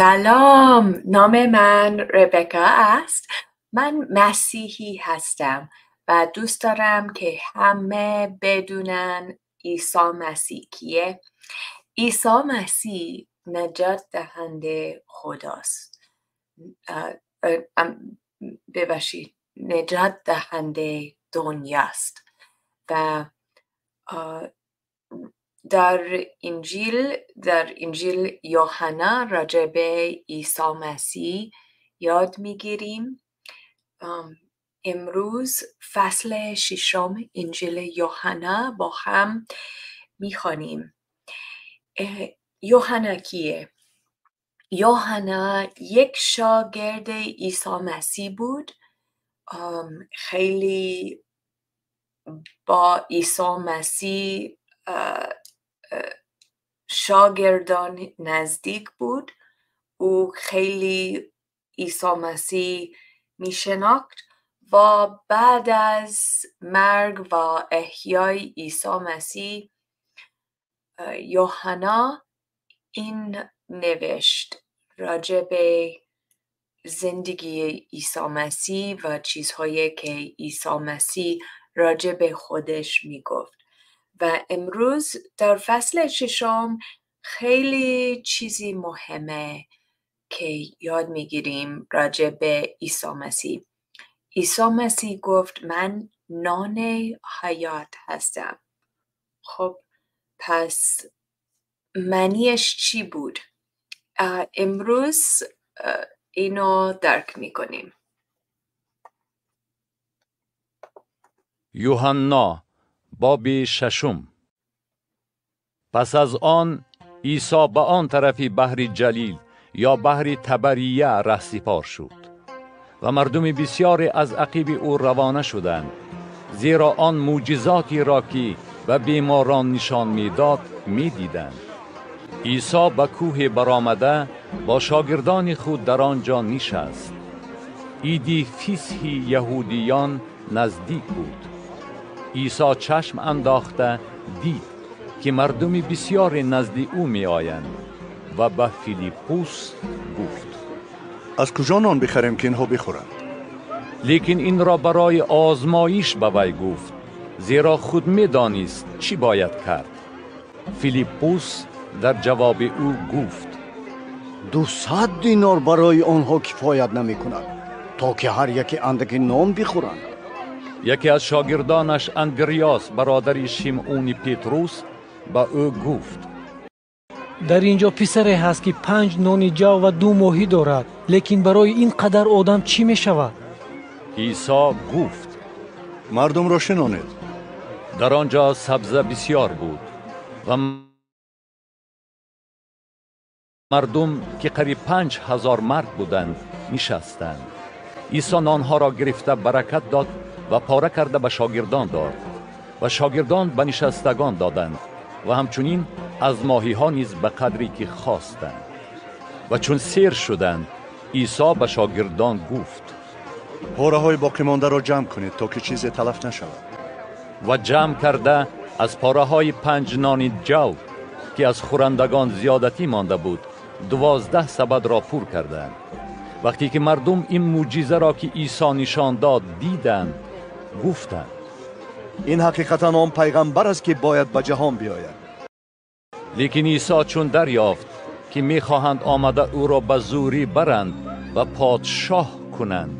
سلام، نام من ربکا است. من مسیحی هستم و دوست دارم که همه بدونن عیسی مسیح کیه. عیسی مسیح نجات دهنده خداست. ببخشید، نجات دهنده دنیاست. و در انجیل یوحنا راجع به عیسی مسیح یاد میگیریم. امروز فصل 6 انجیل یوحنا با هم میخوانیم. یوحنا کیه؟ یوحنا یک شاگرد عیسی مسیح بود. خیلی با عیسی مسیح شاگردان نزدیک بود. او خیلی عیسی مسیح میشناخت و بعد از مرگ و احیای عیسی مسیح یوحنا این نوشت راجع به زندگی عیسی مسیح و چیزهایی که عیسی مسیح راجع به خودش میگفت. و امروز در فصل 6 خیلی چیزی مهمه که یاد میگیریم راجع به عیسی مسیح. عیسی مسیح گفت من نان حیات هستم. خب پس معنیش چی بود؟ امروز اینو درک میکنیم. یوحنا باب 6. پس از آن عیسی به آن طرفی بحر جلیل یا بحر تبریه رهسپار شد و مردم بسیاری از عقیب او روانه شدند، زیرا آن معجزاتی را که به بیماران نشان میداد میدیدند. عیسی به کوه برآمده با شاگردان خود در آنجا نشست. عید فسح یهودیان نزدیک بود. عیسی چشم انداخته دید که مردم بسیار نزد او می آیند و به فیلیپوس گفت از کجا نان بخریم که اینها بخورند؟ لیکن این را برای آزمایش به وی گفت، زیرا خود می دانست چی باید کرد. فیلیپوس در جواب او گفت 200 دینار برای آنها کفایت نمی کند تا که هر یکی اندکی نان بخورند. یکی از شاگردانش اندریاس برادر شیمعون پتروس با او گفت در اینجا پسری هست که 5 نان جو و 2 ماهی دارد، لیکن برای این قدر آدم چی می شود؟ عیسی گفت مردم را شنانید. در آنجا سبزه بسیار بود و مردم که قریب 5000 مرد بودند نشستند. عیسی نانها را گرفته برکت داد و پاره کرده به شاگردان داد و شاگردان به نشستگان دادند و همچنین از ماهی ها نیز به قدری که خواستند. و چون سیر شدند عیسی به شاگردان گفت پاره های باقی مانده را جمع کنید تا که چیزی تلف نشود. و جمع کرده از پاره های 5 نان جو که از خورندگان زیادتی مانده بود 12 سبد را پر کردند. وقتی که مردم این معجزه را که عیسی نشان داد دیدند گفتند این حقیقتا آن پیغمبر است که باید به جهان بیاید. لیکن عیسی چون دریافت که میخواهند آمده او را به زوری برند و پادشاه کنند،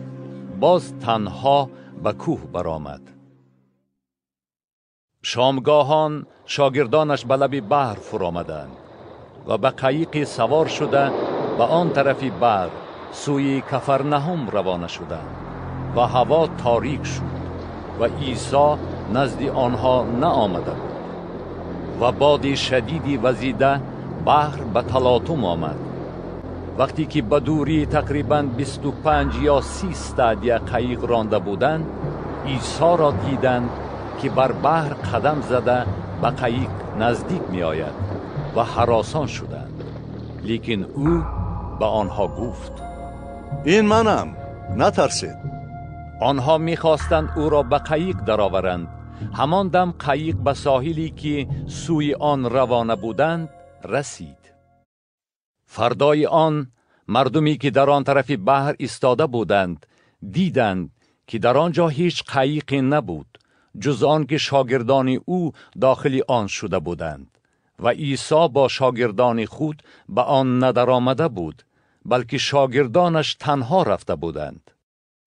باز تنها به کوه برآمد. شامگاهان شاگردانش به لب بحر فرآمدند و به قایق سوار شده به آن طرفی بحر سوی کفرنهم روانه شدند و هوا تاریک شد و عیسی نزد آنها نآمده بود و باد شدیدی وزیده بحر به تلاطم آمد. وقتی که به دوری تقریباً 25 یا 30 استادیه قایق رانده بودند، عیسی را دیدند که بر بحر قدم زده به قایق نزدیک می آید و هراسان شدند. لیکن او به آنها گفت این منم، نترسید. آنها می‌خواستند او را به قایق درآورند. همان دم قایق به ساحلی که سوی آن روانه بودند رسید. فردای آن مردمی که در آن طرف بحر ایستاده بودند دیدند که در آنجا هیچ قایقی نبود جز آن که شاگردان او داخل آن شده بودند و عیسی با شاگردان خود به آن ندرآمده بود، بلکه شاگردانش تنها رفته بودند.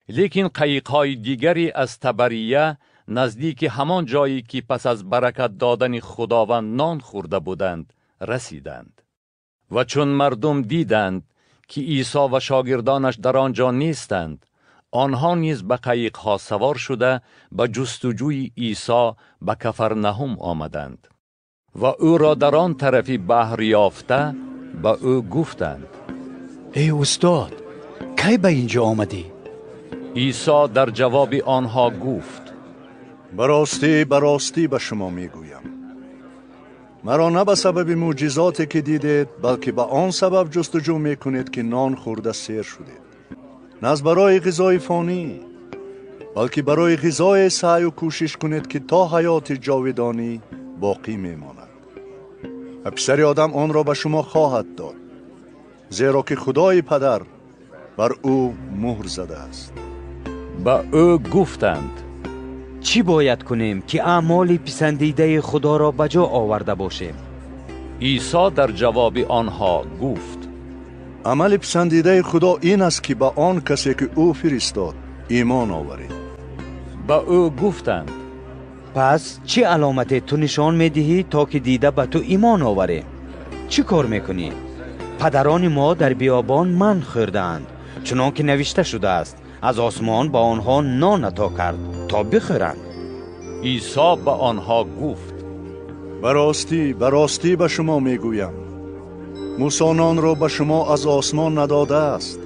لیکن قایق‌های دیگری از تبریه نزدیک همان جایی که پس از برکت دادن خداوند نان خورده بودند رسیدند. و چون مردم دیدند که عیسی و شاگردانش در آنجا نیستند، آنها نیز به قایق‌ها سوار شده به جستجوی عیسی به کفرنهم آمدند و او را در آن طرف بحر یافته به او گفتند: ای استاد، کی به اینجا آمدی؟ عیسی در جواب آنها گفت: براستی براستی به شما میگویم، مرا نه به سبب معجزاتی که دیدید بلکه به آن سبب جستجو میکنید که نان خورده سیر شدید، نه از برای غذای فانی بلکه برای غذای سعی و کوشش کنید که تا حیات جاودانی باقی میماند. و پسر آدم آن را به شما خواهد داد، زیرا که خدای پدر بر او مهر زده است. به او گفتند: چی باید کنیم که اعمال پسندیده خدا را به جا آورده باشیم؟ عیسی در جواب آنها گفت: عمل پسندیده خدا این است که به آن کسی که او فرستاد ایمان آورید. به او گفتند: پس چه علامتی تو نشان میدهی تا که دیده به تو ایمان آوریم؟ چی کار میکنی؟ پدران ما در بیابان من خوردند، چنان که نوشته شده است: از آسمان با آنها نان عطا کرد تا بخورند. عیسی به آنها گفت: براستی براستی به شما میگویم، موسی نان را به شما از آسمان نداده است،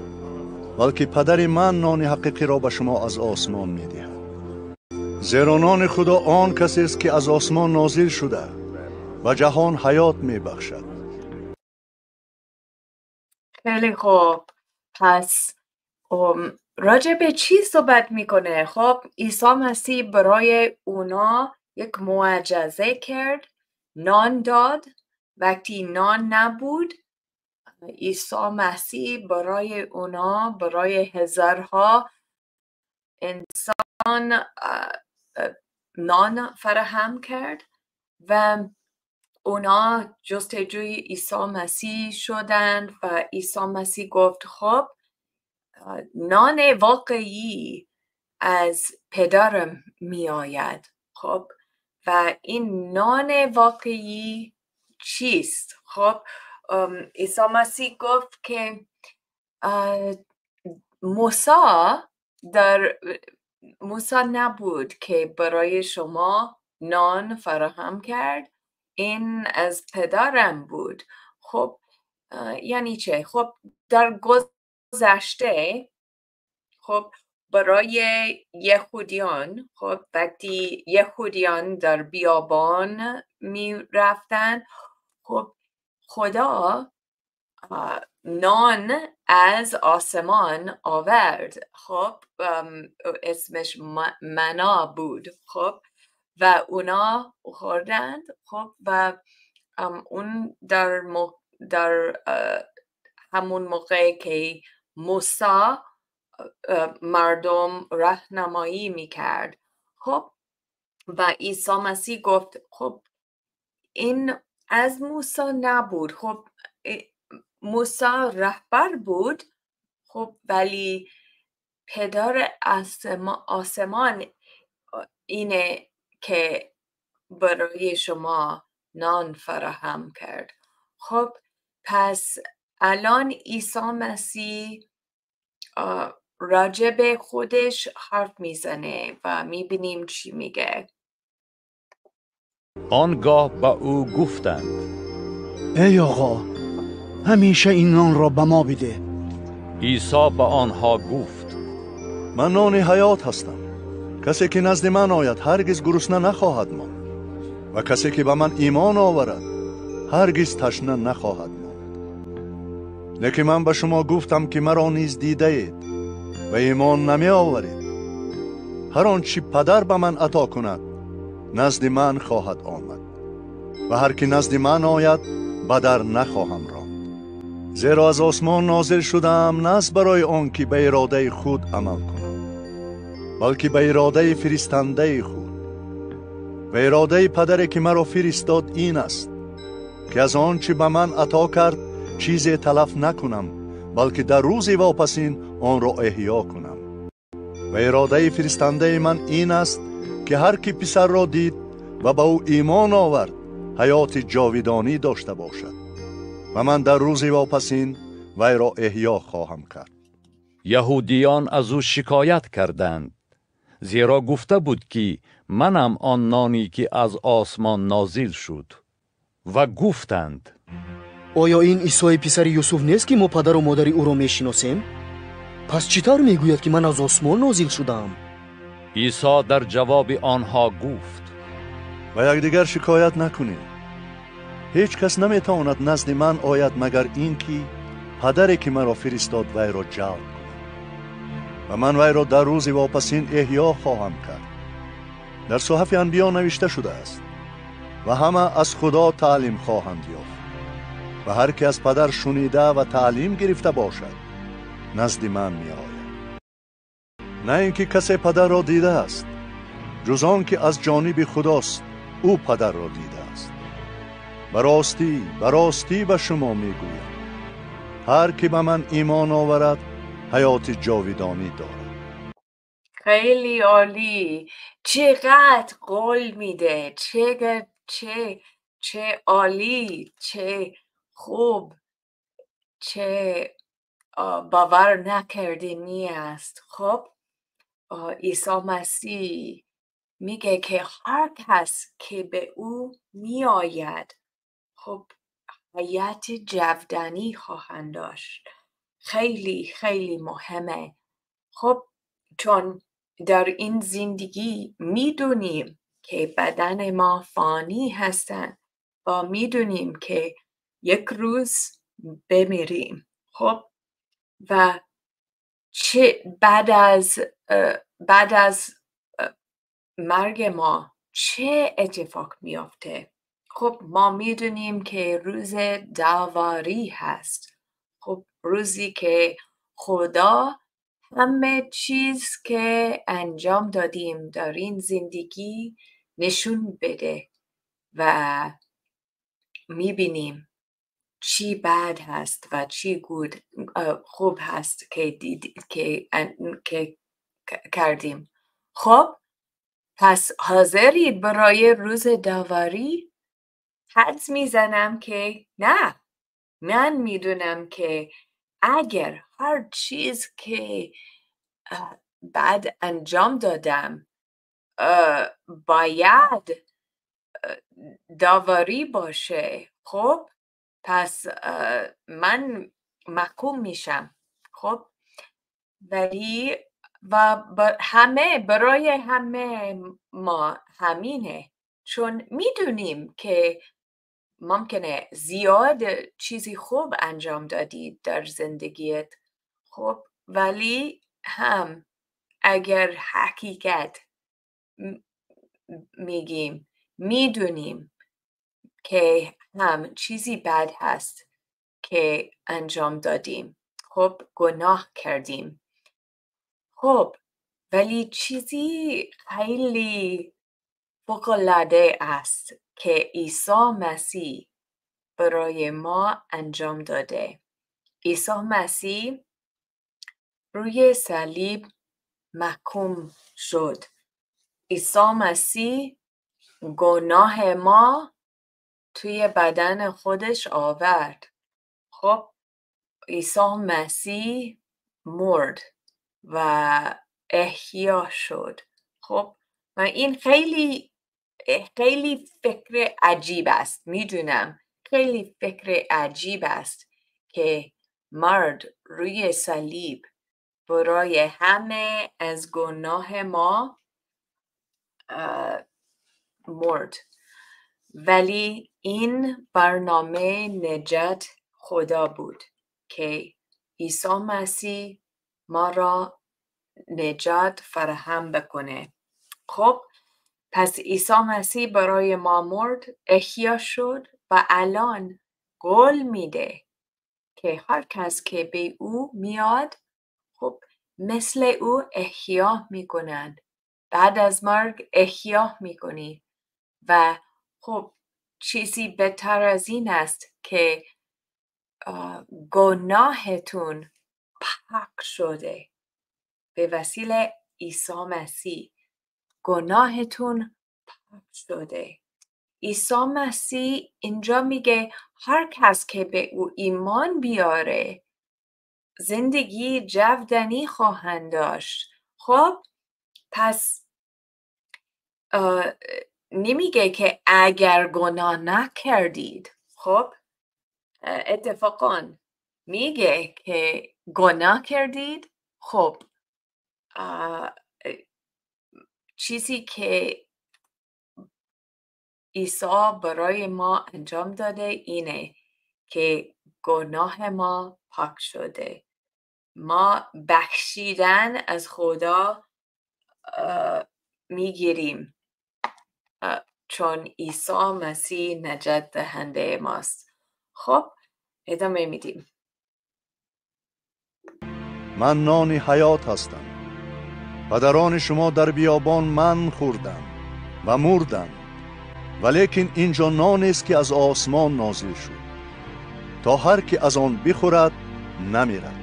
بلکه پدر من نان حقیقی را به شما از آسمان میدهد. زیرا نان خدا آن کسی است که از آسمان نازل شده و جهان حیات میبخشد. خیلی خوب. پس راجع به چی صحبت میکنه؟ خب عیسی مسیح برای اونا یک معجزه کرد، نان داد. وقتی نان نبود، عیسی مسیح برای اونا، برای هزارها انسان نان فراهم کرد و اونا جستجوی عیسی مسیح شدند و عیسی مسیح گفت: خب نان واقعی از پدرم می آید. خب و این نان واقعی چیست؟ خب عیسی مسیح گفت که موسی نبود که برای شما نان فراهم کرد، این از پدرم بود. خب یعنی چه؟ خب در گذشته خب برای یهودیان، خب وقتی یهودیان در بیابان می رفتن، خب خدا نان از آسمان آورد. خب اسمش منا بود. خب و اونا خوردند. خب و اون در همون موقع که موسی مردم راهنمایی میکرد. خب و عیسی مسیح گفت: خب این از موسی نبود. خب موسی رهبر بود، خب ولی پدر آسمان اینه که برای شما نان فراهم کرد. خب پس الان عیسی مسیح راجع به خودش حرف میزنه و میبینیم چی میگه. آنگاه به او گفتند: ای آقا، همیشه این نان را به ما بده. عیسی به آنها گفت: من نان حیات هستم. کسی که نزد من آید هرگز گرسنه نخواهد ماند و کسی که به من ایمان آورد هرگز تشنه نخواهد ماند. لیکن من به شما گفتم که مرا نیز دیده اید و ایمان نمی آورید. هر آنچه پدر به من عطا کند نزد من خواهد آمد و هر که نزد من آید به در نخواهم راند، زیرا از آسمان نازل شدم نه برای آن که به اراده خود عمل کنم، بلکه به اراده فرستنده خود. و اراده پدری که مرا فرستاد این است که از آنچه به من عطا کرد چیزی تلف نکنم، بلکه در روز واپسین آن را احیا کنم. و اراده فرستنده من این است که هر کی پسر را دید و به او ایمان آورد حیات جاودانی داشته باشد و من در روز واپسین وی را احیا خواهم کرد. یهودیان از او شکایت کردند، زیرا گفته بود که منم آن نانی که از آسمان نازل شد. و گفتند آیا این عیسی پسر یوسف نیست که ما پدر و مادر او را میشناسیم؟ پس چطور میگوید که من از آسمان نازل شدم؟ عیسی در جواب آنها گفت و یکدیگر شکایت نکنید. هیچ کس نمیتواند نزد من آید مگر این که پدری که مرا فرستاد وی را جلب کند و من وی را در روز واپسین احیا خواهم کرد. در صحف انبیا نوشته شده است و همه از خدا تعلیم خواهند یافت و هر که از پدر شنیده و تعلیم گرفته باشد نزد من می آید. نه اینکه کسی پدر را دیده است جز آن که از جانب خداست، او پدر را دیده است. براستی به شما می گویم هر که به من ایمان آورد حیات جاودانی دارد. خیلی عالی. چقدر قول میده، چه عالی، چه خوب، چه باور نکردنی است. خب عیسی مسیح میگه که هر کس که به او میآید خب حیات جاودانی خواهند داشت. خیلی خیلی مهمه. خب چون در این زندگی میدونیم که بدن ما فانی هستن و میدونیم که یک روز بمیریم. خب و بعد از مرگ ما چه اتفاق میافته؟ خب ما میدونیم که روز داوری هست. خب روزی که خدا همه چیز که انجام دادیم در این زندگی نشون بده و میبینیم چی بد هست و چی خوب هست که کردیم. خب پس حاضرید برای روز داوری؟ حدس میزنم که نه. من میدونم که اگر هر چیز که بعد انجام دادم باید داوری باشه، خب پس من محکوم میشم. خب ولی و برای همه ما همینه، چون میدونیم که ممکنه زیاد چیزی خوب انجام دادی در زندگیت. خب ولی هم اگر حقیقت میگیم میدونیم که هم چیزی بد هست که انجام دادیم، خب گناه کردیم. خب ولی چیزی خیلی فوق‌العاده است که عیسی مسیح برای ما انجام داده. عیسی مسیح روی صلیب محکوم شد. عیسی مسیح گناه ما توی بدن خودش آورد. خب عیسی مسیح مرد و احیا شد. خب و این خیلی فکر عجیب است. میدونم خیلی فکر عجیب است که مرد روی صلیب برای همه از گناه ما مرد، ولی این برنامه نجات خدا بود که عیسی مسیح ما را نجات فراهم بکنه. خب پس عیسی مسیح برای ما مرد، احیا شد و الان قول میده که هر کس که به او میاد خب مثل او احیا میکنند. بعد از مرگ احیا میکنی و خب چیزی بهتر از این است که گناهتون پاک شده به وسیله عیسی مسیح. گناهتون پاک شده. عیسی مسیح اینجا میگه هر کس که به او ایمان بیاره زندگی جاودانی خواهند داشت. خب پس نمیگه که اگر گناه نکردید. خب اتفاقاً میگه که گناه کردید. خب چیزی که عیسی برای ما انجام داده اینه که گناه ما پاک شده. ما بخشیدن از خدا میگیریم چون عیسی مسیح نجات دهنده ماست. خب ادامه میدیم. من نان حیات هستم. پدران شما در بیابان من خوردند و مردند، ولیکن اینجا نانی است که از آسمان نازل شد تا هر که از آن بخورد نمیرد.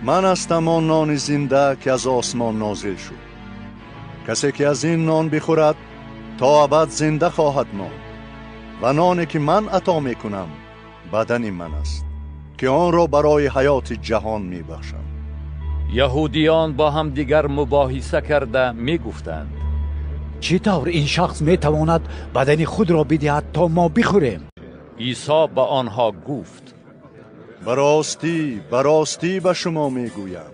من هستم آن نان زنده که از آسمان نازل شد. کسی که از این نان بخورد تا ابد زنده خواهد ماند و نانی که من عطا میکنم بدن من است که آن را برای حیات جهان میبخشم. یهودیان با هم دیگر مباحثه کرده میگفتند چطور این شخص میتواند بدن خود را بدهد تا ما بخوریم؟ عیسی به آنها گفت براستی به شما میگویم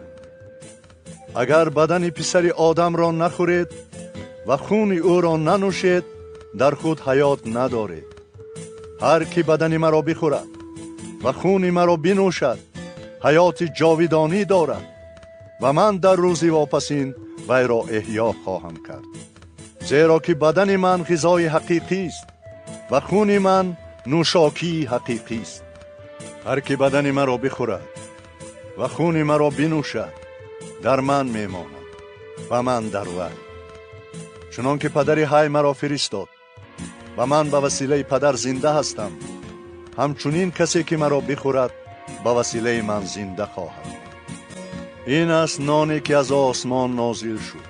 اگر بدن پسر آدم را نخورید و خون او را ننوشید در خود حیات ندارید. هر کی بدن مرا بخورد و خون مرا بنوشد حیات جاودانی دارد و من در روز واپسین وی را احیا خواهم کرد. زیرا که بدن من غذای حقیقی است و خون من نوشاکی حقیقی است. هر کی بدن مرا بخورد و خون مرا بنوشد در من میماند و من در وی. چنان که پدر حی مرا فرستاد و من به وسیله پدر زنده هستم، همچنین کسی که مرا بخورد به وسیله من زنده خواهد. این است نانی که از آسمان نازل شد،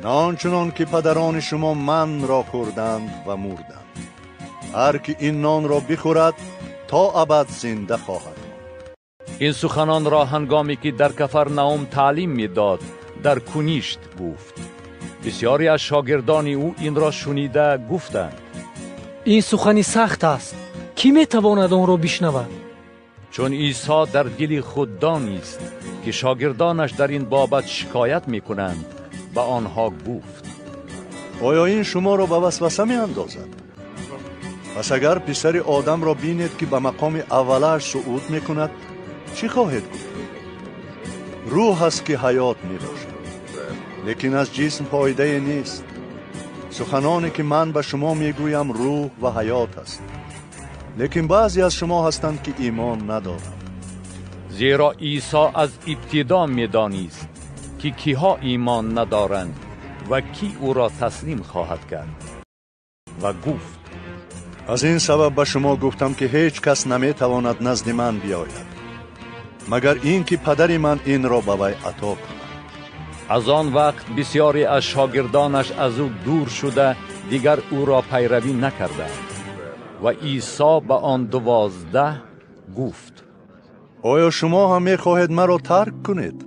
نه آنچنان که پدران شما من را خوردند و مردند. هر که این نان را بخورد تا ابد زنده خواهد. این سخنان را هنگامی که در کفرنائوم تعلیم میداد در کنیشت گفت. بسیاری از شاگردان او این را شنیده گفتند این سخنی سخت است، کی میتواند آن را بشنود؟ چون عیسی در دل خود دانست که شاگردانش در این بابت شکایت میکنند به آنها گفت آیا این شما را به وسوسه می اندازد؟ پس اگر پسر آدم را بینید که به مقام اولش صعود می کند چی خواهید گفت؟ روح است که حیات می باشد، لیکن از جسم فایده نیست. سخنانی که من به شما می گویم روح و حیات است، لیکن بعضی از شما هستند که ایمان ندارند. زیرا عیسی از ابتدا می‌دانست که کیها ایمان ندارند و کی او را تسلیم خواهد کرد و گفت از این سبب به شما گفتم که هیچ کس نمیتواند نزد من بیاید مگر این که پدر من این را به وی عطا کند. از آن وقت بسیاری از شاگردانش از او دور شده دیگر او را پیروی نکردند و عیسی به آن 12 گفت آیا شما هم میخواهید مرا ترک کنید؟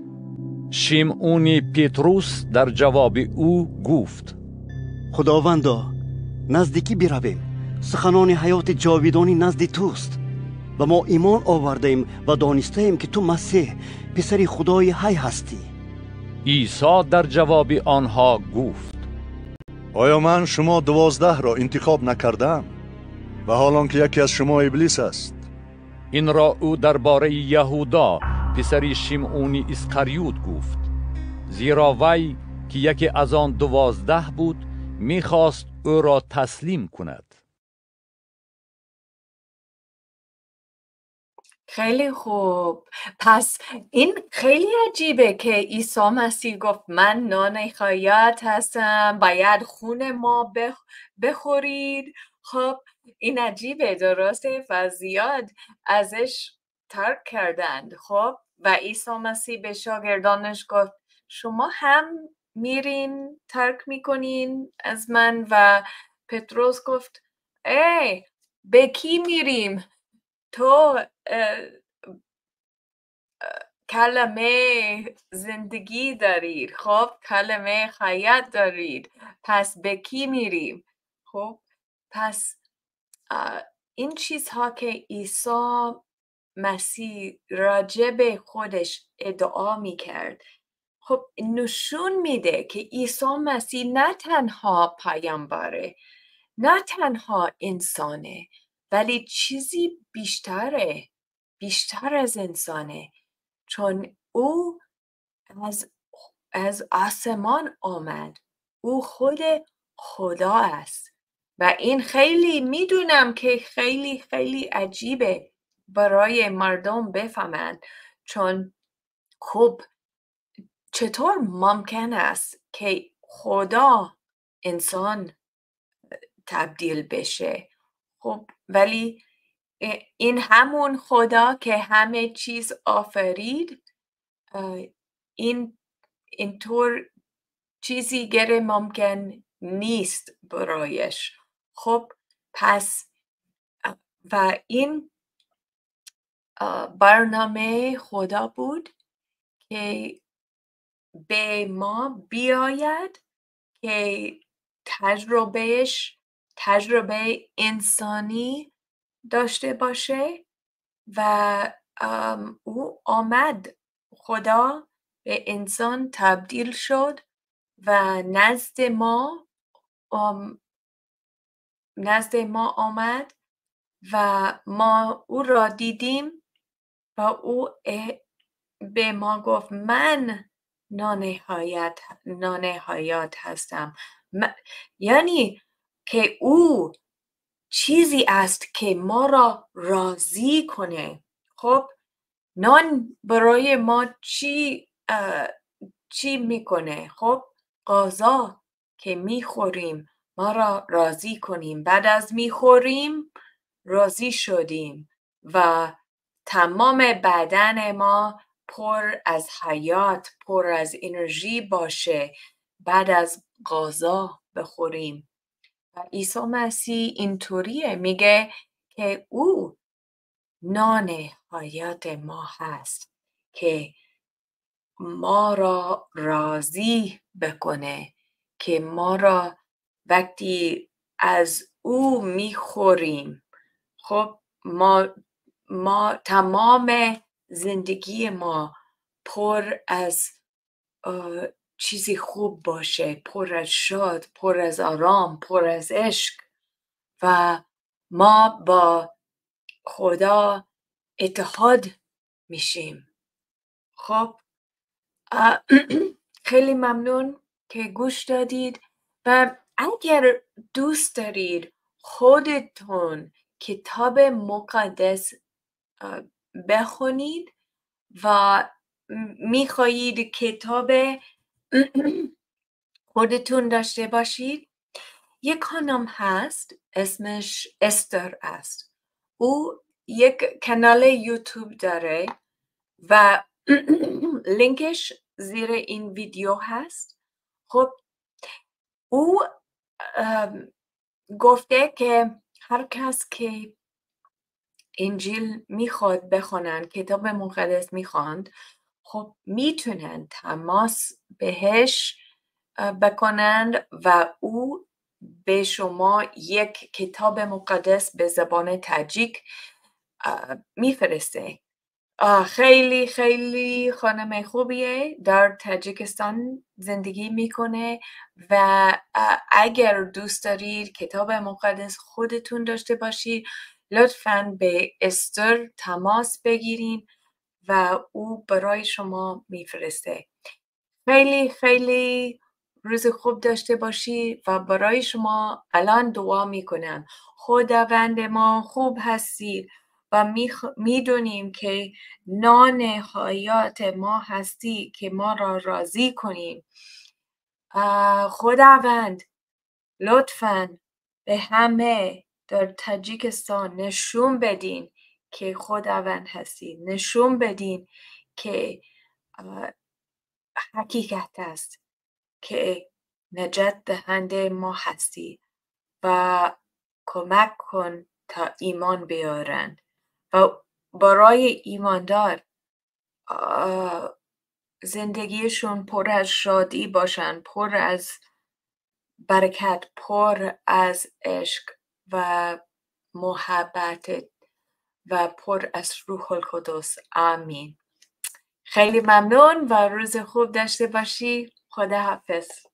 شیمعون پتروس در جواب او گفت خداوندا نزدیکی برویم. سخنان حیات جاودانی نزد توست و ما ایمان آوردیم و دانستیم که تو مسیح پسر خدای حی هستی. عیسی در جواب آنها گفت آیا من شما 12 را انتخاب نکردم و حالان که یکی از شما ابلیس است؟ این را او درباره یهودا پسر شیمعون اسکریوت گفت، زیرا وی که یکی از آن 12 بود میخواست او را تسلیم کند. خیلی خوب. پس این خیلی عجیبه که عیسی مسیح گفت من نان حیات هستم، باید خون ما بخورید. خب این عجیبه، درسته؟ و زیاد ازش ترک کردند. خب و عیسی مسیح به شاگردانش گفت شما هم میرین ترک میکنین از من؟ و پتروس گفت ای به کی میریم؟ تو کلمه زندگی دارید، خب کلمه حیات دارید، پس به کی میریم؟ خب پس این چیزها که عیسی مسیح راجع به خودش ادعا میکرد، خب نشون میده که عیسی مسیح نه تنها پیامبره، نه تنها انسانه، ولی چیزی بیشتر از انسانه، چون او از آسمان آمد. او خود خدا است و این خیلی میدونم که خیلی خیلی عجیبه برای مردم بفهمند، چون خب چطور ممکن است که خدا انسان تبدیل بشه؟ خب ولی این همون خدا که همه چیز آفرید، اینطور چیزی غیر ممکن نیست برایش. خب پس و این برنامه خدا بود که به ما بیاید که تجربه انسانی داشته باشه و او آمد، خدا به انسان تبدیل شد و نزد ما آمد و ما او را دیدیم و او به ما گفت من نان حیات هستم. یعنی که او چیزی است که ما را راضی کنه. خب نان برای ما چی میکنه؟ خب غذا که میخوریم ما را راضی کنیم، بعد از میخوریم راضی شدیم و تمام بدن ما پر از حیات، پر از انرژی باشه بعد از غذا بخوریم. و عیسی مسیح اینطوریه، میگه که او نان حیات ما هست که ما را راضی بکنه، که ما را وقتی از او میخوریم، خب ما تمام زندگی ما پر از چیزی خوب باشه، پر از شاد، پر از آرام، پر از عشق و ما با خدا اتحاد میشیم. خب خیلی ممنون که گوش دادید و اگر دوست دارید خودتون کتاب مقدس بخونید و میخواهید کتاب خودتون داشته باشید، یک خانم هست اسمش استر است. او یک کانال یوتیوب داره و لینکش زیر این ویدیو هست. خب او گفته که هر کس که انجیل میخواد بخونن، کتاب مقدس میخواند، خب میتونن تماس بهش بکنند و او به شما یک کتاب مقدس به زبان تاجیک میفرسته. خیلی خیلی خانم خوبیه، در تاجیکستان زندگی میکنه و اگر دوست دارید کتاب مقدس خودتون داشته باشید، لطفاً به استر تماس بگیرین و او برای شما میفرسته. خیلی خیلی روز خوب داشته باشید و برای شما الان دعا میکنم. خداوند ما خوب هستید و میدونیم که نان حیات ما هستی که ما را راضی کنیم. خداوند لطفاً به همه در تاجیکستان نشون بدین که خداوند هستی، نشون بدین که حقیقت است که نجات دهنده ما هستی و کمک کن تا ایمان بیارند و برای ایماندار زندگیشون پر از شادی باشن، پر از برکت، پر از عشق و محبت و پر از روح القدس. آمین. خیلی ممنون و روز خوب داشته باشی. خدا حافظ.